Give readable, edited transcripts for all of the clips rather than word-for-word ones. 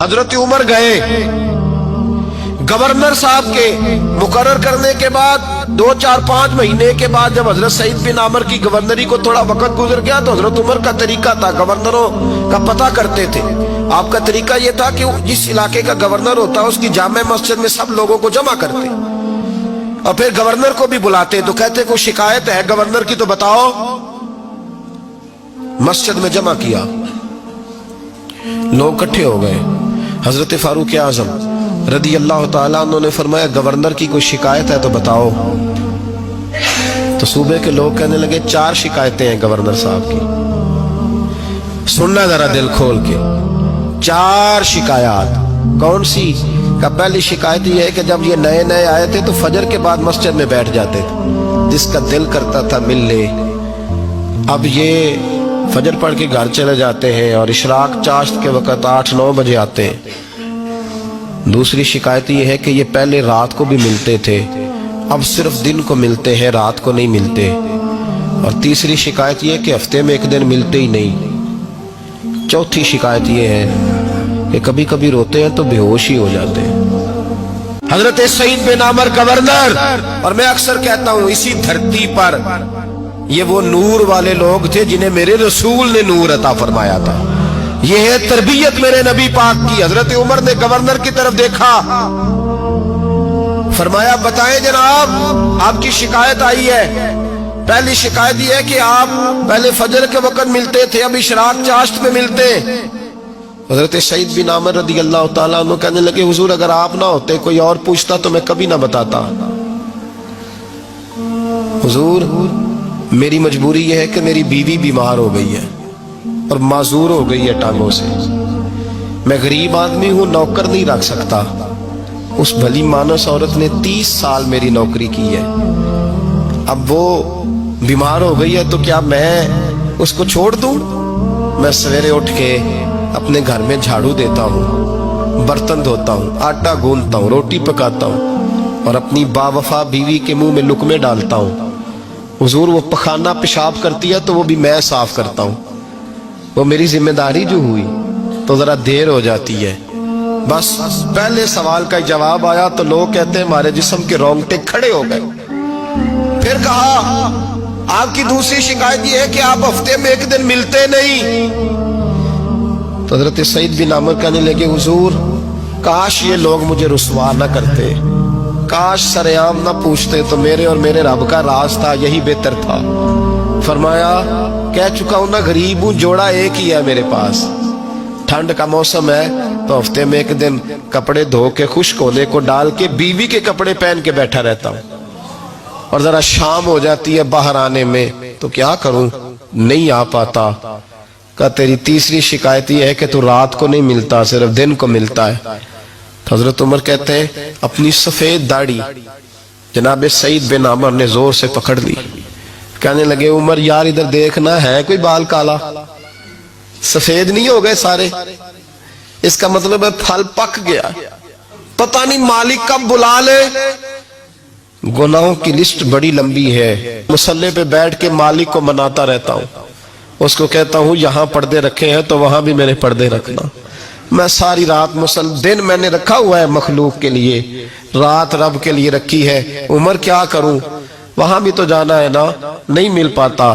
حضرت عمر گئے گورنر صاحب کے مقرر کرنے کے بعد 2-4-5 مہینے کے بعد جب حضرت سعید بن عامر کی گورنری کو تھوڑا وقت گزر گیا تو حضرت عمر کا طریقہ تھا، گورنروں کا پتہ کرتے تھے۔ آپ کا طریقہ یہ تھا کہ جس علاقے کا گورنر ہوتا اس کی جامع مسجد میں سب لوگوں کو جمع کرتے اور پھر گورنر کو بھی بلاتے تو کہتے کوئی شکایت ہے گورنر کی تو بتاؤ۔ مسجد میں جمع کیا، لوگ اکٹھے ہو گئے۔ حضرت فاروق اعظم رضی اللہ تعالیٰ عنہ نے فرمایا گورنر کی کوئی شکایت ہے تو بتاؤ۔ تو صوبے کے لوگ کہنے لگے 4 شکایتیں ہیں گورنر صاحب کی، سننا ذرا دل کھول کے۔ 4 شکایات کون سی؟ کہ پہلی شکایت یہ ہے کہ جب یہ نئے نئے آئے تھے تو فجر کے بعد مسجد میں بیٹھ جاتے تھے، جس کا دل کرتا تھا مل لے۔ اب یہ فجر پڑھ کے گھر چلے جاتے ہیں اور اشراق چاشت کے وقت 8-9 بجے آتے ہیں۔ دوسری شکایت یہ ہے کہ یہ پہلے رات کو بھی ملتے تھے، اب صرف دن کو ملتے ہیں، رات کو نہیں ملتے۔ اور تیسری شکایت یہ ہے کہ ہفتے میں ایک دن ملتے ہی نہیں۔ چوتھی شکایت یہ ہے کہ کبھی کبھی روتے ہیں تو بے ہوش ہی ہو جاتے ہیں۔ حضرت سعید بن عامر گورنر، اور میں اکثر کہتا ہوں اسی دھرتی پر یہ وہ نور والے لوگ تھے جنہیں میرے رسول نے نور عطا فرمایا تھا۔ یہ ہے تربیت میرے نبی پاک کی۔ حضرت عمر نے گورنر کی طرف دیکھا، فرمایا بتائیں جناب آپ کی شکایت آئی ہے۔ پہلی شکایت یہ ہے کہ آپ پہلے فجر کے وقت ملتے تھے، اب اشراق چاشت میں ملتے۔ حضرت سعید بن عامر رضی اللہ تعالیٰ عنہ کہنے لگے حضور اگر آپ نہ ہوتے کوئی اور پوچھتا تو میں کبھی نہ بتاتا۔ حضور میری مجبوری یہ ہے کہ میری بیوی بیمار ہو گئی ہے اور معذور ہو گئی ہے ٹانگوں سے، میں غریب آدمی ہوں، نوکر نہیں رکھ سکتا۔ اس بھلی مانس عورت نے 30 سال میری نوکری کی ہے، اب وہ بیمار ہو گئی ہے تو کیا میں اس کو چھوڑ دوں؟ میں سویرے اٹھ کے اپنے گھر میں جھاڑو دیتا ہوں، برتن دھوتا ہوں، آٹا گوندتا ہوں، روٹی پکاتا ہوں اور اپنی باوفا بیوی کے منہ میں لقمے ڈالتا ہوں۔ حضور وہ پخانہ پیشاب کرتی ہے تو وہ بھی میں صاف کرتا ہوں، وہ میری ذمہ داری جو ہوئی تو ذرا دیر ہو جاتی ہے۔ بس پہلے سوال کا جواب آیا تو لوگ کہتے ہیں ہمارے جسم کے رونگٹے کھڑے ہو گئے۔ پھر کہا آپ کی دوسری شکایت یہ ہے کہ آپ ہفتے میں ایک دن ملتے نہیں۔ تو حضرت سعید بن عامر کہنے لگے حضور کاش یہ لوگ مجھے رسوا نہ کرتے، کاش سرعام نہ پوچھتے تو میرے اور میرے رب کا راز تھا، یہی بہتر تھا۔ فرمایا کہہ چکا ہوں نا غریب ہوں، جوڑا ایک ہی ہے میرے پاس، ٹھنڈ کا موسم ہے تو ہفتے میں ایک دن کپڑے دھو کے خشک ہونے کو ڈال کے بیوی کے کپڑے پہن کے بیٹھا رہتا ہوں، اور ذرا شام ہو جاتی ہے باہر آنے میں تو کیا کروں نہیں آ پاتا۔ کہا تیری تیسری شکایت یہ ہے کہ تو رات کو نہیں ملتا، صرف دن کو ملتا ہے۔ حضرت عمر کہتے ہیں اپنی سفید داڑھی جناب سعید بن عامر نے زور سے پکڑ لی، کہنے لگے عمر یار ادھر دیکھنا ہے کوئی بال کالا، سفید نہیں ہو گئے سارے؟ اس کا مطلب ہے پھل پک گیا، پتہ نہیں مالک کب بلا لے۔ گناہوں کی لسٹ بڑی لمبی ہے، مصلے پہ بیٹھ کے مالک کو مناتا رہتا ہوں، اس کو کہتا ہوں یہاں پردے رکھے ہیں تو وہاں بھی میرے پردے رکھنا۔ میں ساری رات دن میں نے رکھا ہوا ہے مخلوق کے لیے، رات رب کے لیے رکھی ہے، عمر کیا کروں، وہاں بھی تو جانا ہے نا، نہیں مل پاتا۔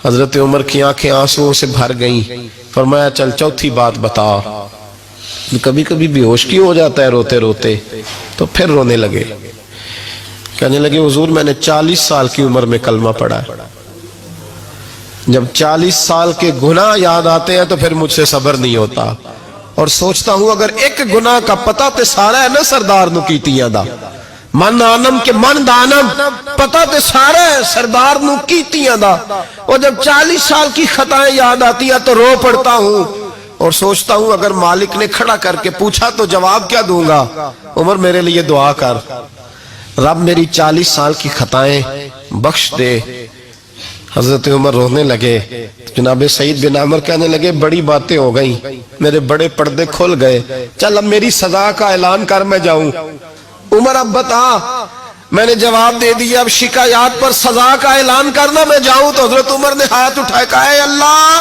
حضرت عمر کی آنکھیں آنسوؤں سے بھر گئیں۔ فرمایا چل چوتھی بات بتا۔ کبھی کبھی بے ہوش کیوں ہو جاتا ہے روتے روتے؟ تو پھر رونے لگے، کہنے لگے حضور میں نے 40 سال کی عمر میں کلمہ پڑھا ہے، جب 40 سال کے گناہ یاد آتے ہیں تو پھر مجھ سے صبر نہیں ہوتا، اور سوچتا ہوں اگر ایک گناہ کا پتہ تے سارا ہے نا سردار نو کیتیاں دا، من آنم کے من دانم، پتہ تے سارا ہے سردار نو کیتیاں دا، اور جب 40 سال کی خطائیں یاد آتی ہیں تو رو پڑتا ہوں اور سوچتا ہوں اگر مالک نے کھڑا کر کے پوچھا تو جواب کیا دوں گا؟ عمر میرے لیے دعا کر، رب میری 40 سال کی خطائیں بخش دے۔ حضرت عمر رونے لگے، جناب سعید بن عامر کہنے لگے بڑی باتیں ہو گئیں، میرے بڑے پردے کھل گئے، چل اب میری سزا کا اعلان کر میں جاؤں۔ عمر اب بتا، میں نے جواب دے دیا، اب شکایات پر سزا کا اعلان کرنا میں جاؤں؟ تو حضرت عمر نے ہاتھ اٹھائے کہا اے اللہ